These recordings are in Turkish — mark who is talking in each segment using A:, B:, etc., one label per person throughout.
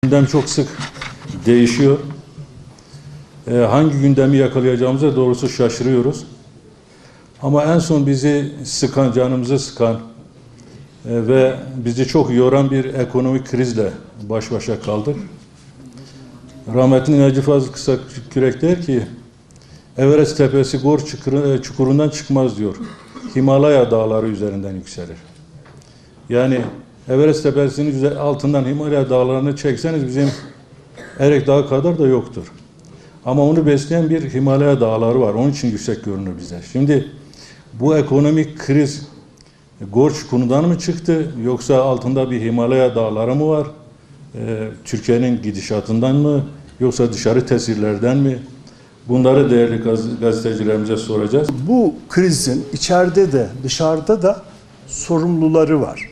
A: Gündem çok sık değişiyor. Hangi gündemi yakalayacağımıza doğrusu şaşırıyoruz. Ama en son bizi sıkan, canımızı sıkan ve bizi çok yoran bir ekonomik krizle baş başa kaldık. Rahmetli Necip Fazıl Kısakürek der ki, Everest tepesi Gor çukurundan çıkmaz diyor. Himalaya dağları üzerinden yükselir. Yani Everest tepesinin altından Himalaya dağlarını çekseniz bizim Erek Dağı kadar da yoktur. Ama onu besleyen bir Himalaya dağları var. Onun için yüksek görünür bize. Şimdi bu ekonomik kriz Gor çukurundan mı çıktı yoksa altında bir Himalaya dağları mı var? Türkiye'nin gidişatından mı yoksa dışarı tesirlerden mi? Bunları değerli gazetecilerimize soracağız.
B: Bu krizin içeride de dışarıda da sorumluları var.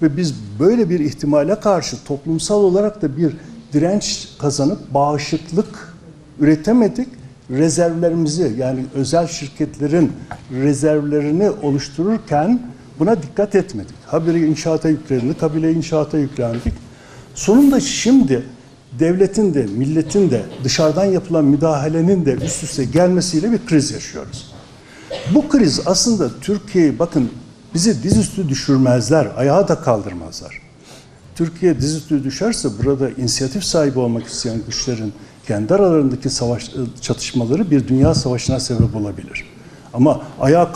B: Ve biz böyle bir ihtimale karşı toplumsal olarak da bir direnç kazanıp bağışıklık üretemedik. Rezervlerimizi, yani özel şirketlerin rezervlerini oluştururken buna dikkat etmedik. Habire inşaata yüklendik, habire inşaata yüklendik. Sonunda şimdi devletin de, milletin de, dışarıdan yapılan müdahalenin de üst üste gelmesiyle bir kriz yaşıyoruz. Bu kriz aslında Türkiye'yi, bakın, bizi dizüstü düşürmezler, ayağa da kaldırmazlar. Türkiye dizüstü düşerse burada inisiyatif sahibi olmak isteyen güçlerin kendi aralarındaki çatışmaları bir dünya savaşına sebep olabilir. Ama ayağa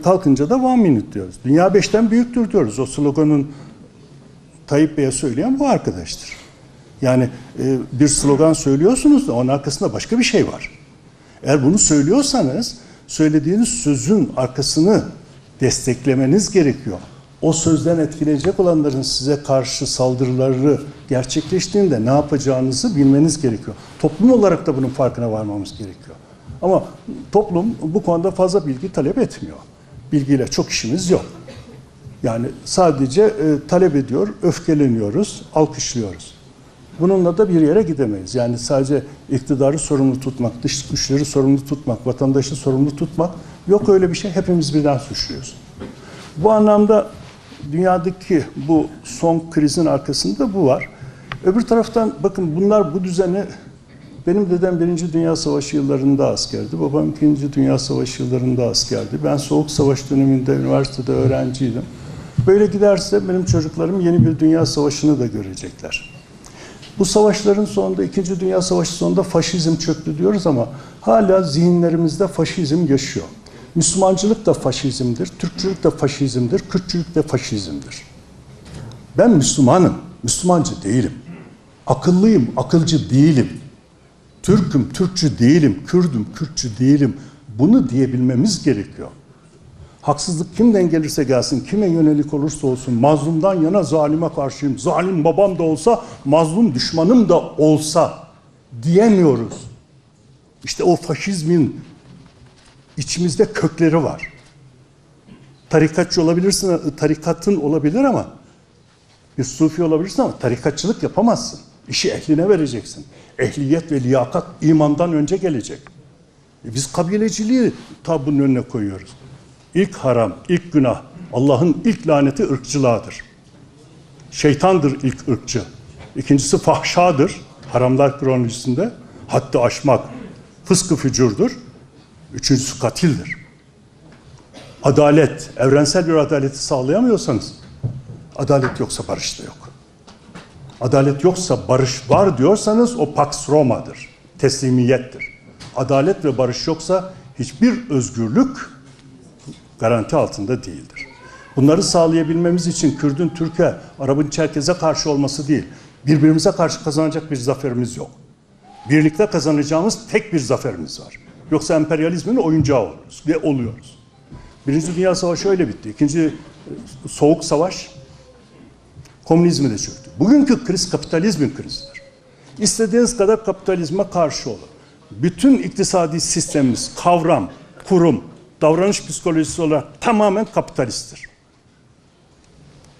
B: kalkınca da 1 minute diyoruz. Dünya 5'ten büyüktür diyoruz. O sloganın Tayyip Bey'e söyleyen bu arkadaştır. Yani bir slogan söylüyorsunuz da onun arkasında başka bir şey var. Eğer bunu söylüyorsanız söylediğiniz sözün arkasını desteklemeniz gerekiyor. O sözden etkilenecek olanların size karşı saldırıları gerçekleştiğinde ne yapacağınızı bilmeniz gerekiyor. Toplum olarak da bunun farkına varmamız gerekiyor. Ama toplum bu konuda fazla bilgi talep etmiyor. Bilgiyle çok işimiz yok. Yani sadece talep ediyor, öfkeleniyoruz, alkışlıyoruz. Bununla da bir yere gidemeyiz. Yani sadece iktidarı sorumlu tutmak, dış güçleri sorumlu tutmak, vatandaşı sorumlu tutmak, yok öyle bir şey. Hepimiz birden suçluyuz. Bu anlamda dünyadaki bu son krizin arkasında bu var. Öbür taraftan bakın, bunlar bu düzeni, benim dedem 1. Dünya Savaşı yıllarında askerdi. Babam 2. Dünya Savaşı yıllarında askerdi. Ben Soğuk Savaş döneminde üniversitede öğrenciydim. Böyle giderse benim çocuklarım yeni bir dünya savaşını da görecekler. Bu savaşların sonunda, 2. Dünya Savaşı sonunda faşizm çöktü diyoruz ama hala zihinlerimizde faşizm yaşıyor. Müslümancılık da faşizmdir, Türkçülük de faşizmdir, Kürtçülük de faşizmdir. Ben Müslümanım, Müslümancı değilim. Akıllıyım, akılcı değilim. Türk'üm, Türkçü değilim, Kürdüm, Kürtçü değilim. Bunu diyebilmemiz gerekiyor. Haksızlık kimden gelirse gelsin, kime yönelik olursa olsun, mazlumdan yana zalime karşıyım. Zalim babam da olsa, mazlum düşmanım da olsa diyemiyoruz. İşte o faşizmin içimizde kökleri var. Tarikatçı olabilirsin, tarikatın olabilir ama bir sufi olabilirsin ama tarikatçılık yapamazsın. İşi ehline vereceksin. Ehliyet ve liyakat imandan önce gelecek. Biz kabileciliği bunun önüne koyuyoruz. İlk haram, ilk günah, Allah'ın ilk laneti ırkçılığadır. Şeytandır ilk ırkçı. İkincisi fahşadır, haramlar kronolojisinde. Haddi aşmak, fıskı fücurdur. Üçüncüsü katildir. Adalet, evrensel bir adaleti sağlayamıyorsanız, adalet yoksa barış da yok. Adalet yoksa barış var diyorsanız o Pax Roma'dır, teslimiyettir. Adalet ve barış yoksa hiçbir özgürlük garanti altında değildir. Bunları sağlayabilmemiz için Kürdün Türk'e, Arap'ın Çerkez'e karşı olması değil, birbirimize karşı kazanacak bir zaferimiz yok. Birlikte kazanacağımız tek bir zaferimiz var. Yoksa emperyalizmin oyuncağı oluruz ve oluyoruz. 1. Dünya Savaşı öyle bitti. 2. Soğuk Savaş komünizmi de çöktü. Bugünkü kriz kapitalizmin krizidir. İstediğiniz kadar kapitalizme karşı olun. Bütün iktisadi sistemimiz, kavram, kurum, davranış psikolojisi olarak tamamen kapitalisttir.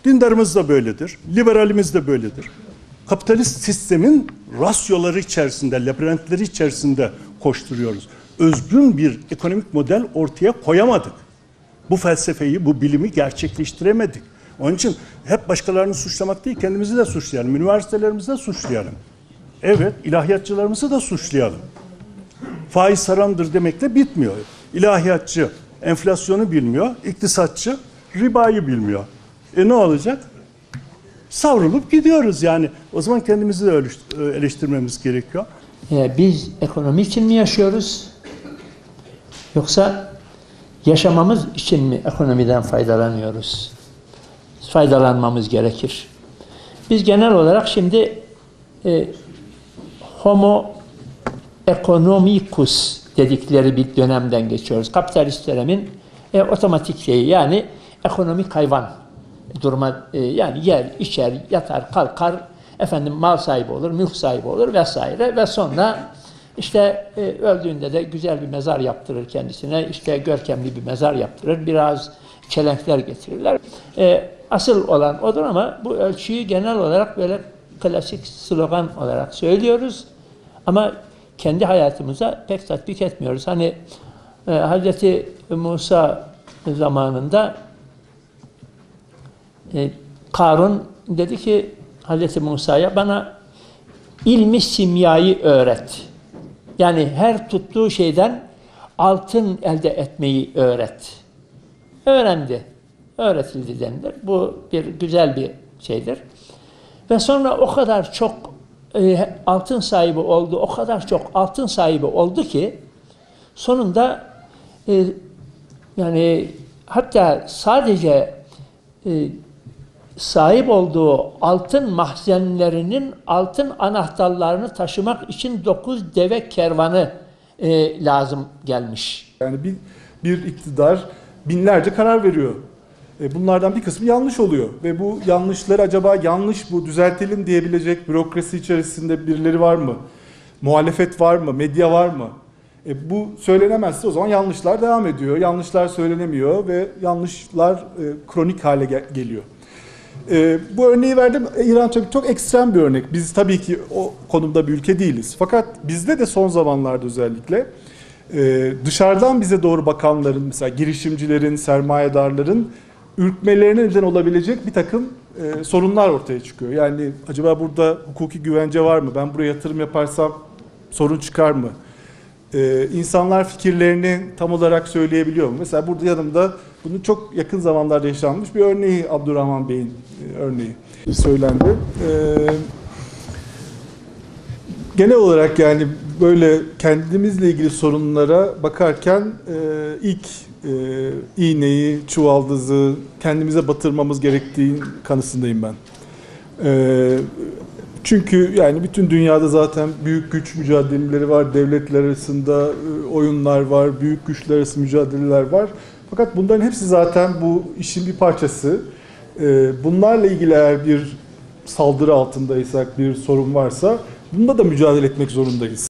B: Dindarımız da böyledir, liberalimiz de böyledir. Kapitalist sistemin rasyoları içerisinde, labirentleri içerisinde koşturuyoruz. Özgün bir ekonomik model ortaya koyamadık. Bu felsefeyi, bu bilimi gerçekleştiremedik. Onun için hep başkalarını suçlamak değil, kendimizi de suçlayalım, üniversitelerimizi de suçlayalım. Evet, ilahiyatçılarımızı da suçlayalım. Faiz haramdır demekle bitmiyor. İlahiyatçı enflasyonu bilmiyor, iktisatçı ribayı bilmiyor. Ne olacak? Savrulup gidiyoruz yani. O zaman kendimizi de eleştirmemiz gerekiyor.
C: Biz ekonomi için mi yaşıyoruz? Yoksa yaşamamız için mi ekonomiden faydalanıyoruz? Faydalanmamız gerekir. Biz genel olarak şimdi homo economicus dedikleri bir dönemden geçiyoruz. Kapitalist dönemin otomatik şeyi, yani ekonomik hayvan duruma, yani yer, içer, yatar, kalkar, efendim mal sahibi olur, mülk sahibi olur vesaire ve sonra işte öldüğünde de güzel bir mezar yaptırır kendisine, işte görkemli bir mezar yaptırır, biraz çelenkler getirirler. Asıl olan odur ama bu ölçüyü genel olarak böyle klasik slogan olarak söylüyoruz ama kendi hayatımıza pek tatbik etmiyoruz. Hani Hz. Musa zamanında Karun dedi ki Hz. Musa'ya, bana ilmi simyayı öğret. Yani her tuttuğu şeyden altın elde etmeyi öğret. Öğrendi. Öğretildi denilir. Bu bir güzel bir şeydir. Ve sonra o kadar çok altın sahibi oldu, o kadar çok altın sahibi oldu ki sonunda yani hatta sadece sahip olduğu altın mahzenlerinin altın anahtarlarını taşımak için 9 deve kervanı lazım gelmiş.
D: Yani bir iktidar binlerce karar veriyor. Bunlardan bir kısmı yanlış oluyor. Ve bu yanlışları acaba yanlış bu düzeltelim diyebilecek bürokrasi içerisinde birileri var mı? Muhalefet var mı? Medya var mı? Bu söylenemezse o zaman yanlışlar devam ediyor. Yanlışlar söylenemiyor ve yanlışlar kronik hale geliyor. Bu örneği verdim. İran tabii çok ekstrem bir örnek. Biz tabii ki o konumda bir ülke değiliz. Fakat bizde de son zamanlarda özellikle dışarıdan bize doğru bakanların, mesela girişimcilerin, sermayedarların ürkmelerine neden olabilecek bir takım sorunlar ortaya çıkıyor. Yani acaba burada hukuki güvence var mı? Ben buraya yatırım yaparsam sorun çıkar mı? İnsanlar fikirlerini tam olarak söyleyebiliyor mu? Mesela burada yanımda bunun çok yakın zamanlarda yaşanmış bir örneği, Abdurrahman Bey'in örneği söylendi. Genel olarak yani böyle kendimizle ilgili sorunlara bakarken ilk iğneyi, çuvaldızı kendimize batırmamız gerektiği kanısındayım ben. Çünkü yani bütün dünyada zaten büyük güç mücadeleleri var, devletler arasında oyunlar var, büyük güçler arası mücadeleler var. Fakat bunların hepsi zaten bu işin bir parçası. Bunlarla ilgili eğer bir saldırı altındaysak, bir sorun varsa bunda da mücadele etmek zorundayız.